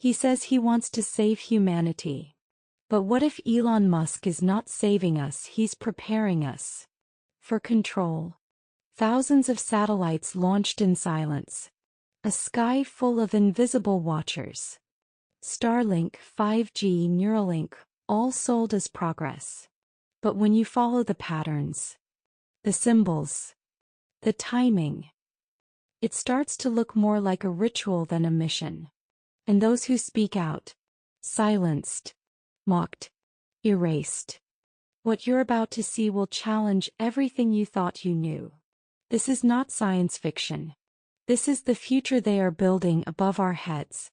He says he wants to save humanity. But what if Elon Musk is not saving us, he's preparing us for control? Thousands of satellites launched in silence. A sky full of invisible watchers. Starlink, 5G, Neuralink, all sold as progress. But when you follow the patterns, the symbols, the timing, it starts to look more like a ritual than a mission. And those who speak out, silenced, mocked, erased. What you're about to see will challenge everything you thought you knew. This is not science fiction. This is the future they are building above our heads.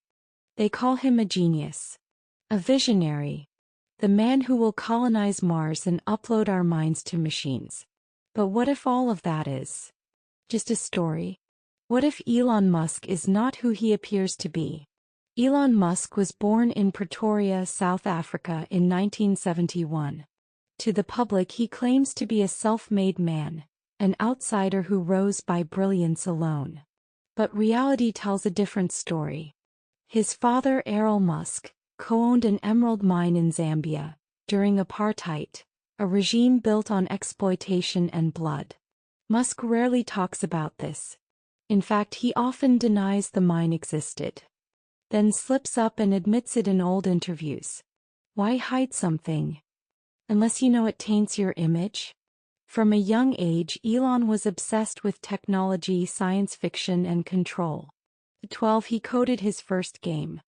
They call him a genius, a visionary, the man who will colonize Mars and upload our minds to machines. But what if all of that is just a story? What if Elon Musk is not who he appears to be? Elon Musk was born in Pretoria, South Africa in 1971. To the public he claims to be a self-made man, an outsider who rose by brilliance alone. But reality tells a different story. His father, Elon Musk, co-owned an emerald mine in Zambia during apartheid, a regime built on exploitation and blood. Musk rarely talks about this. In fact, he often denies the mine existed, then slips up and admits it in old interviews. Why hide something unless you know it taints your image? From a young age, Elon was obsessed with technology, science fiction, and control. At 12, he coded his first game.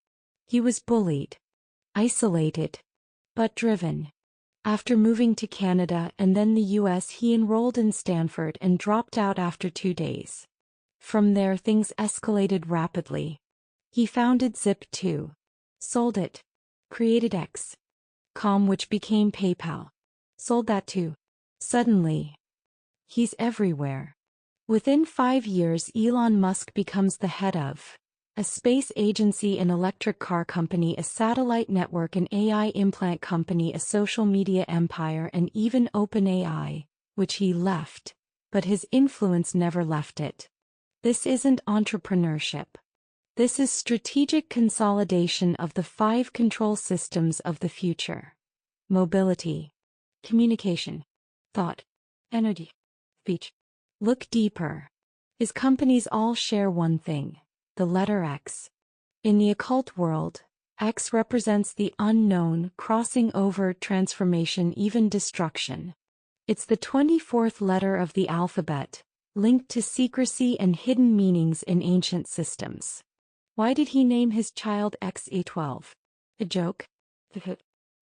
He was bullied, isolated, but driven. After moving to Canada and then the US, he enrolled in Stanford and dropped out after 2 days. From there, things escalated rapidly. He founded Zip2, sold it, created X.com, which became PayPal, sold that too. Suddenly, he's everywhere. Within 5 years, Elon Musk becomes the head of a space agency, an electric car company, a satellite network, an AI implant company, a social media empire, and even OpenAI, which he left, but his influence never left it. This isn't entrepreneurship. This is strategic consolidation of the 5 control systems of the future: mobility, communication, thought, energy, speech. Look deeper. His companies all share one thing: the letter X. In the occult world, X represents the unknown, crossing over, transformation, even destruction. It's the 24th letter of the alphabet, linked to secrecy and hidden meanings in ancient systems. Why did he name his child XE12? A joke?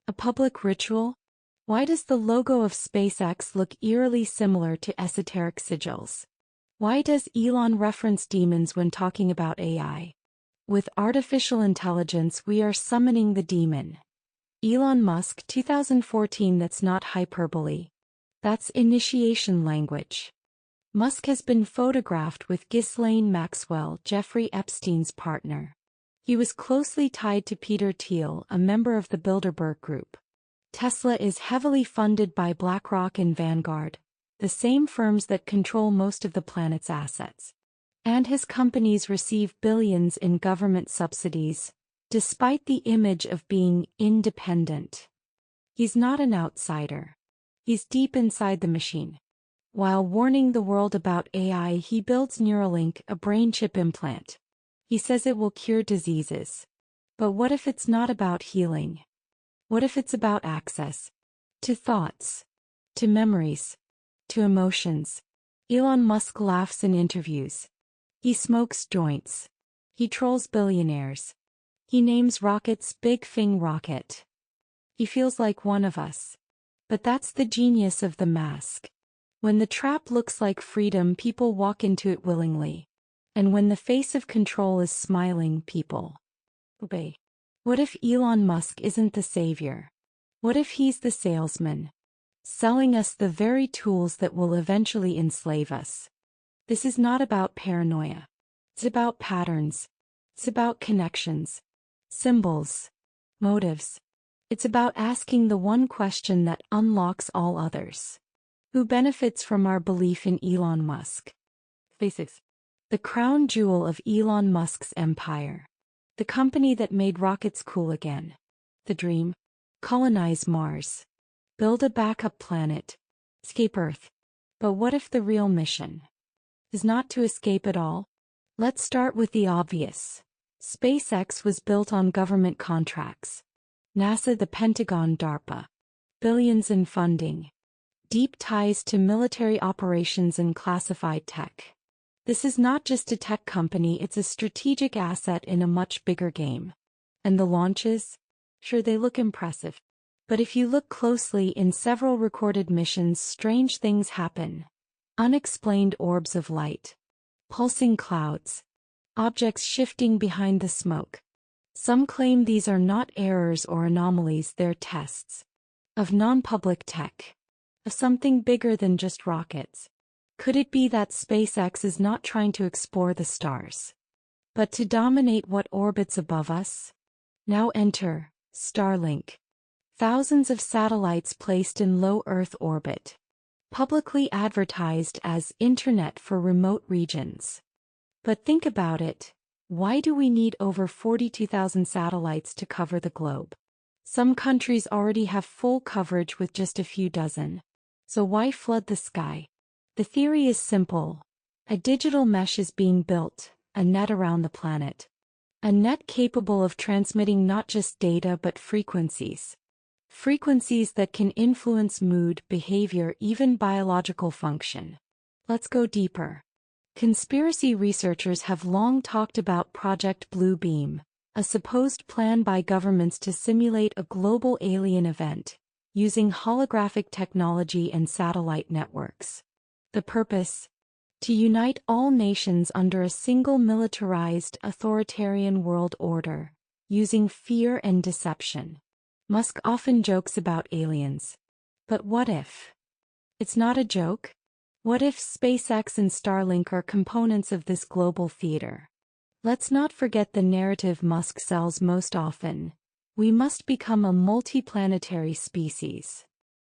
A public ritual? Why does the logo of SpaceX look eerily similar to esoteric sigils? Why does Elon reference demons when talking about AI? With artificial intelligence, we are summoning the demon. Elon Musk, 2014. That's not hyperbole. That's initiation language. Musk has been photographed with Ghislaine Maxwell, Jeffrey Epstein's partner. He was closely tied to Peter Thiel, a member of the Bilderberg Group. Tesla is heavily funded by BlackRock and Vanguard, the same firms that control most of the planet's assets. And his companies receive billions in government subsidies, despite the image of being independent. He's not an outsider. He's deep inside the machine. While warning the world about AI, he builds Neuralink, a brain chip implant. He says it will cure diseases. But what if it's not about healing? What if it's about access to thoughts, to memories, to emotions? Elon Musk laughs in interviews. He smokes joints. He trolls billionaires. He names rockets Big Fing Rocket. He feels like one of us. But that's the genius of the mask. When the trap looks like freedom, people walk into it willingly. And when the face of control is smiling, people obey. What if Elon Musk isn't the savior? What if he's the salesman, selling us the very tools that will eventually enslave us? This is not about paranoia. It's about patterns. It's about connections, symbols, motives. It's about asking the one question that unlocks all others. Who benefits from our belief in Elon Musk? SpaceX, the crown jewel of Elon Musk's empire. The company that made rockets cool again. The dream? Colonize Mars. Build a backup planet. Escape Earth. But what if the real mission is not to escape at all? Let's start with the obvious. SpaceX was built on government contracts. NASA, the Pentagon, DARPA. Billions in funding. Deep ties to military operations and classified tech. This is not just a tech company, it's a strategic asset in a much bigger game. And the launches? Sure, they look impressive. But if you look closely in several recorded missions, strange things happen. Unexplained orbs of light. Pulsing clouds. Objects shifting behind the smoke. Some claim these are not errors or anomalies, they're tests. Of non-public tech. Of something bigger than just rockets. Could it be that SpaceX is not trying to explore the stars, but to dominate what orbits above us? Now enter Starlink. Thousands of satellites placed in low Earth orbit. Publicly advertised as internet for remote regions. But think about it. Why do we need over 42,000 satellites to cover the globe? Some countries already have full coverage with just a few dozen. So why flood the sky? The theory is simple. A digital mesh is being built, a net around the planet. A net capable of transmitting not just data but frequencies. Frequencies that can influence mood, behavior, even biological function. Let's go deeper. Conspiracy researchers have long talked about Project Blue Beam, a supposed plan by governments to simulate a global alien event, using holographic technology and satellite networks. The purpose? To unite all nations under a single militarized, authoritarian world order, using fear and deception. Musk often jokes about aliens. But what if? It's not a joke? What if SpaceX and Starlink are components of this global theater? Let's not forget the narrative Musk sells most often. We must become a multiplanetary species.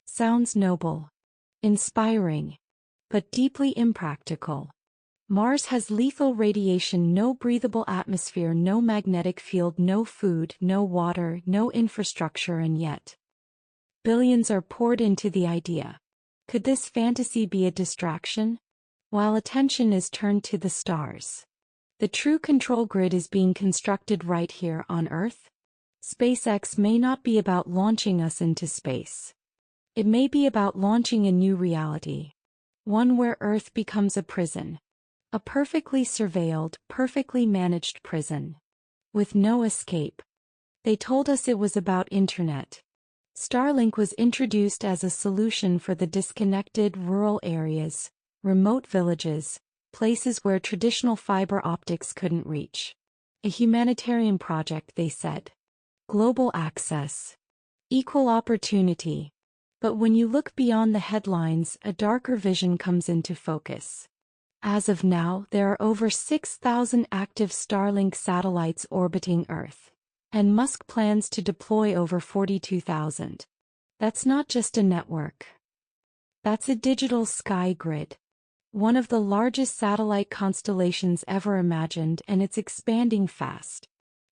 Sounds noble, inspiring, but deeply impractical. Mars has lethal radiation, no breathable atmosphere, no magnetic field, no food, no water, no infrastructure, and yet billions are poured into the idea. Could this fantasy be a distraction? While attention is turned to the stars, the true control grid is being constructed right here on Earth. SpaceX may not be about launching us into space. It may be about launching a new reality. One where Earth becomes a prison. A perfectly surveilled, perfectly managed prison. With no escape. They told us it was about internet. Starlink was introduced as a solution for the disconnected rural areas, remote villages, places where traditional fiber optics couldn't reach. A humanitarian project, they said. Global access. Equal opportunity. But when you look beyond the headlines, a darker vision comes into focus. As of now, there are over 6,000 active Starlink satellites orbiting Earth. And Musk plans to deploy over 42,000. That's not just a network. That's a digital sky grid. One of the largest satellite constellations ever imagined, and it's expanding fast.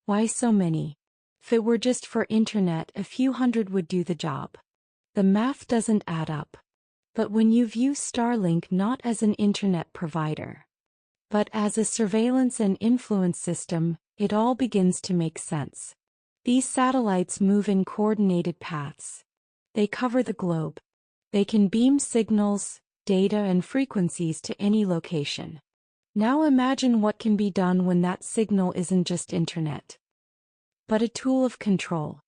Why so many? If it were just for internet, a few hundred would do the job. The math doesn't add up. But when you view Starlink not as an internet provider, but as a surveillance and influence system, it all begins to make sense. These satellites move in coordinated paths. They cover the globe. They can beam signals, data, and frequencies to any location. Now imagine what can be done when that signal isn't just internet, but a tool of control.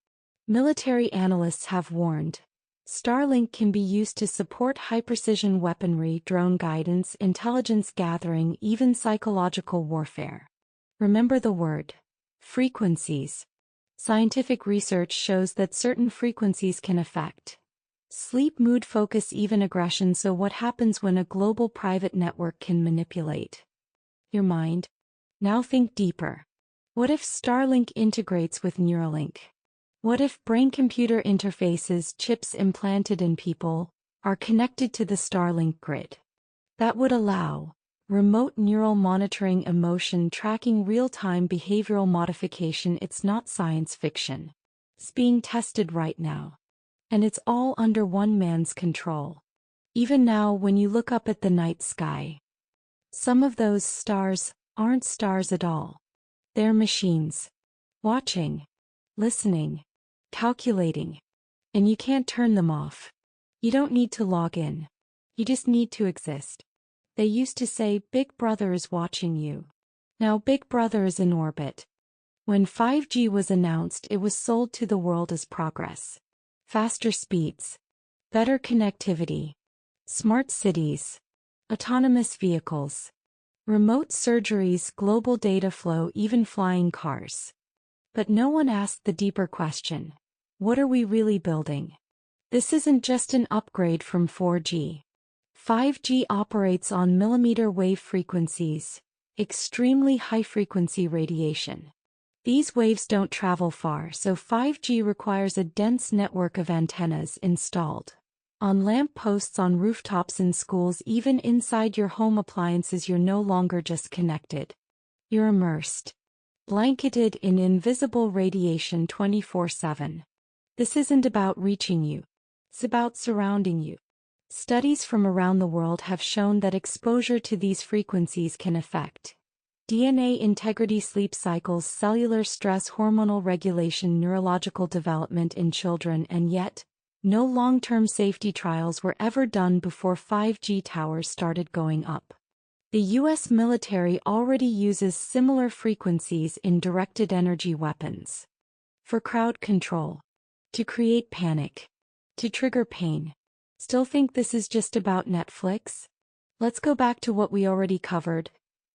Military analysts have warned. Starlink can be used to support high-precision weaponry, drone guidance, intelligence gathering, even psychological warfare. Remember the word. Frequencies. Scientific research shows that certain frequencies can affect sleep, mood, focus, even aggression. So what happens when a global private network can manipulate your mind? Now think deeper. What if Starlink integrates with Neuralink? What if brain-computer interfaces, chips implanted in people, are connected to the Starlink grid? That would allow remote neural monitoring, emotion tracking, real-time behavioral modification. It's not science fiction. It's being tested right now. And it's all under one man's control. Even now, when you look up at the night sky, some of those stars aren't stars at all. They're machines. Watching, listening, calculating. And you can't turn them off. You don't need to log in. You just need to exist. They used to say Big Brother is watching you. Now Big Brother is in orbit. When 5G was announced, it was sold to the world as progress. Faster speeds, better connectivity, smart cities, autonomous vehicles, remote surgeries, global data flow, even flying cars. But no one asked the deeper question. What are we really building? This isn't just an upgrade from 4G. 5G operates on millimeter wave frequencies, extremely high-frequency radiation. These waves don't travel far, so 5G requires a dense network of antennas installed on lamp posts, on rooftops, in schools, even inside your home appliances. You're no longer just connected. You're immersed, blanketed in invisible radiation 24/7. This isn't about reaching you. It's about surrounding you. Studies from around the world have shown that exposure to these frequencies can affect DNA integrity, sleep cycles, cellular stress, hormonal regulation, neurological development in children, and yet, no long-term safety trials were ever done before 5G towers started going up. The US military already uses similar frequencies in directed energy weapons. For crowd control. To create panic. To trigger pain. Still think this is just about Netflix? Let's go back to what we already covered.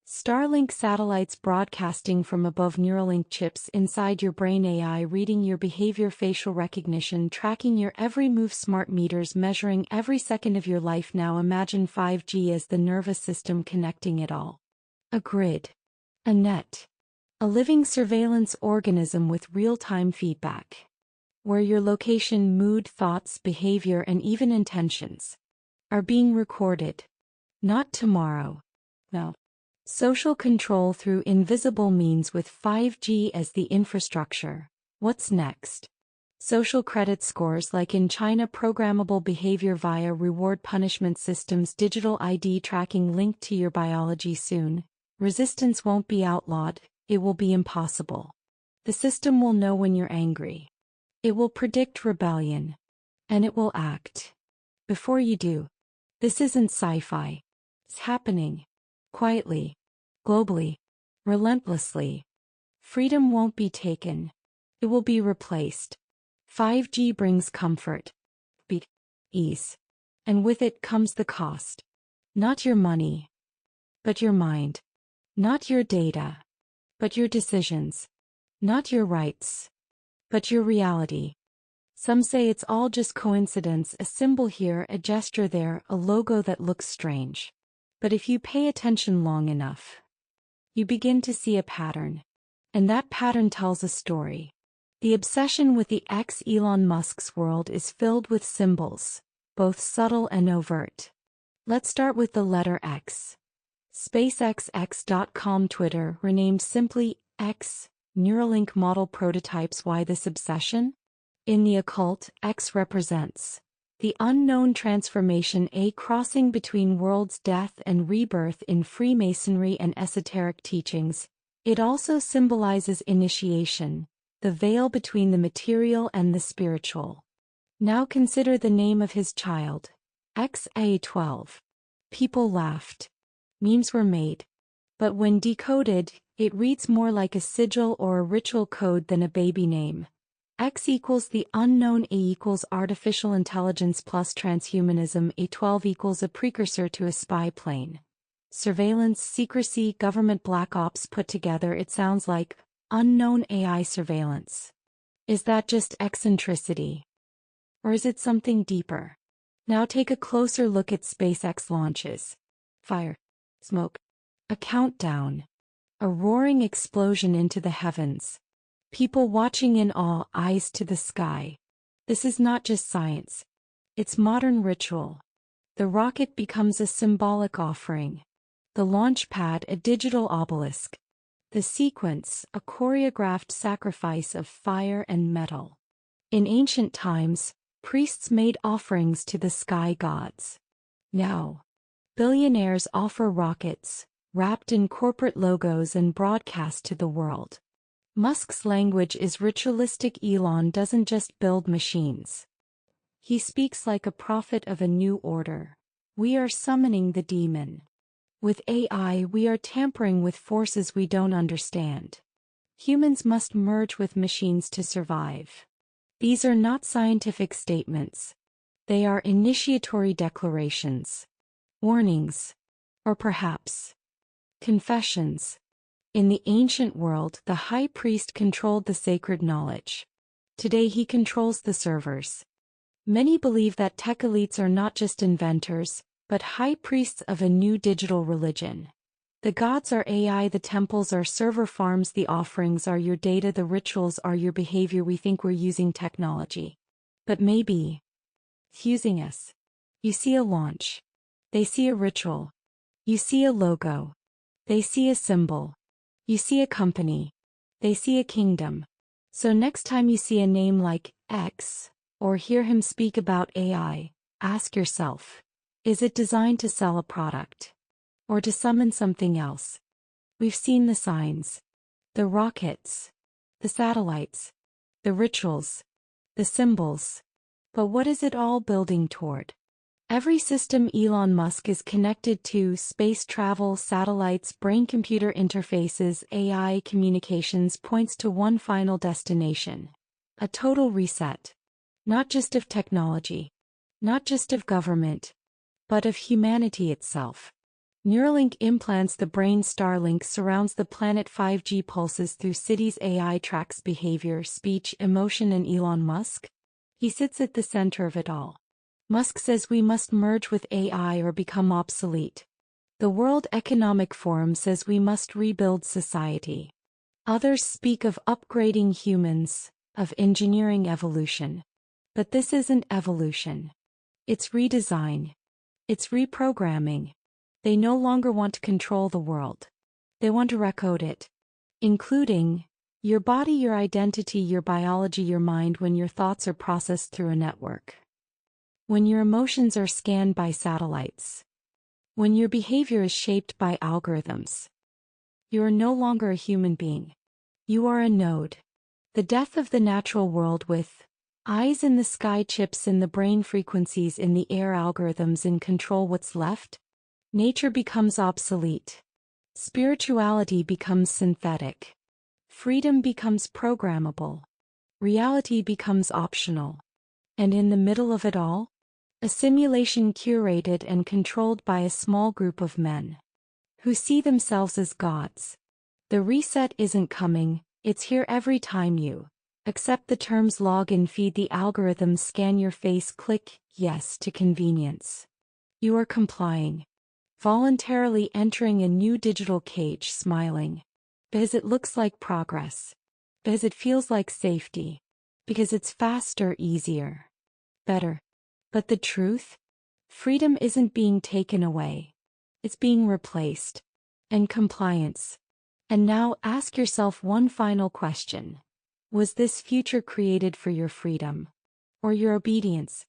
Starlink satellites broadcasting from above, Neuralink chips inside your brain, AI reading your behavior, facial recognition, tracking your every move, smart meters measuring every second of your life. Now imagine 5G as the nervous system connecting it all. A grid. A net. A living surveillance organism with real-time feedback, where your location, mood, thoughts, behavior, and even intentions are being recorded. Not tomorrow. No. Social control through invisible means with 5G as the infrastructure. What's next? Social credit scores, like in China, programmable behavior via reward punishment systems, digital ID tracking linked to your biology. Soon, resistance won't be outlawed, it will be impossible. The system will know when you're angry. It will predict rebellion. And it will act before you do. This isn't sci-fi. It's happening. Quietly. Globally. Relentlessly. Freedom won't be taken. It will be replaced. 5G brings comfort, speed, ease. And with it comes the cost. Not your money, but your mind. Not your data, but your decisions. Not your rights, but your reality. Some say it's all just coincidence, a symbol here, a gesture there, a logo that looks strange. But if you pay attention long enough, you begin to see a pattern. And that pattern tells a story. The obsession with the X, Elon Musk's world, is filled with symbols, both subtle and overt. Let's start with the letter X. SpaceX, X.com, Twitter, renamed simply X, Neuralink model prototypes. Why this obsession? In the occult, X represents the unknown transformation, a crossing between worlds, death and rebirth in Freemasonry and esoteric teachings. It also symbolizes initiation, the veil between the material and the spiritual. Now consider the name of his child, XA12. People laughed. Memes were made. But when decoded, it reads more like a sigil or a ritual code than a baby name. X equals the unknown, A equals artificial intelligence plus transhumanism, A12 equals a precursor to a spy plane. Surveillance, secrecy, government, black ops put together. It sounds like unknown AI surveillance. Is that just eccentricity? Or is it something deeper? Now take a closer look at SpaceX launches. Fire. Smoke. A countdown. A roaring explosion into the heavens. People watching in awe, eyes to the sky. This is not just science. It's modern ritual. The rocket becomes a symbolic offering. the launch pad a digital obelisk, the sequence a choreographed sacrifice of fire and metal. In ancient times, priests made offerings to the sky gods. Now, billionaires offer rockets, wrapped in corporate logos and broadcast to the world. Musk's language is ritualistic. Elon doesn't just build machines. He speaks like a prophet of a new order. We are summoning the demon. With AI, we are tampering with forces we don't understand. Humans must merge with machines to survive. These are not scientific statements. They are initiatory declarations, warnings, or perhaps confessions. In the ancient world, the high priest controlled the sacred knowledge. Today he controls the servers. Many believe that tech elites are not just inventors, but high priests of a new digital religion. The gods are AI, the temples are server farms, the offerings are your data, the rituals are your behavior. We think we're using technology. But maybe it's using us. You see a launch. They see a ritual. You see a logo. They see a symbol. You see a company. They see a kingdom. So next time you see a name like X, or hear him speak about AI, ask yourself, is it designed to sell a product? Or to summon something else? We've seen the signs. The rockets. The satellites. The rituals. The symbols. But what is it all building toward? Every system Elon Musk is connected to: space travel, satellites, brain-computer interfaces, AI communications, points to one final destination. A total reset. Not just of technology. Not just of government. But of humanity itself. Neuralink implants the brain, Starlink surrounds the planet, 5G pulses through cities, AI tracks behavior, speech, emotion, and Elon Musk? He sits at the center of it all. Musk says we must merge with AI or become obsolete. The World Economic Forum says we must rebuild society. Others speak of upgrading humans, of engineering evolution. But this isn't evolution. It's redesign. It's reprogramming. They no longer want to control the world. They want to recode it. Including your body, your identity, your biology, your mind, when your thoughts are processed through a network. When your emotions are scanned by satellites. When your behavior is shaped by algorithms. You are no longer a human being. You are a node. The death of the natural world with eyes in the sky, chips in the brain, frequencies in the air, algorithms in control. What's left? Nature becomes obsolete. Spirituality becomes synthetic. Freedom becomes programmable. Reality becomes optional. And in the middle of it all, a simulation curated and controlled by a small group of men who see themselves as gods. The reset isn't coming, it's here every time you accept the terms, log in, feed the algorithms, scan your face, click yes to convenience. You are complying. Voluntarily entering a new digital cage, smiling. Because it looks like progress. Because it feels like safety. Because it's faster, easier, better. But the truth? Freedom isn't being taken away. It's being replaced. And compliance. And now ask yourself one final question. Was this future created for your freedom? Or your obedience?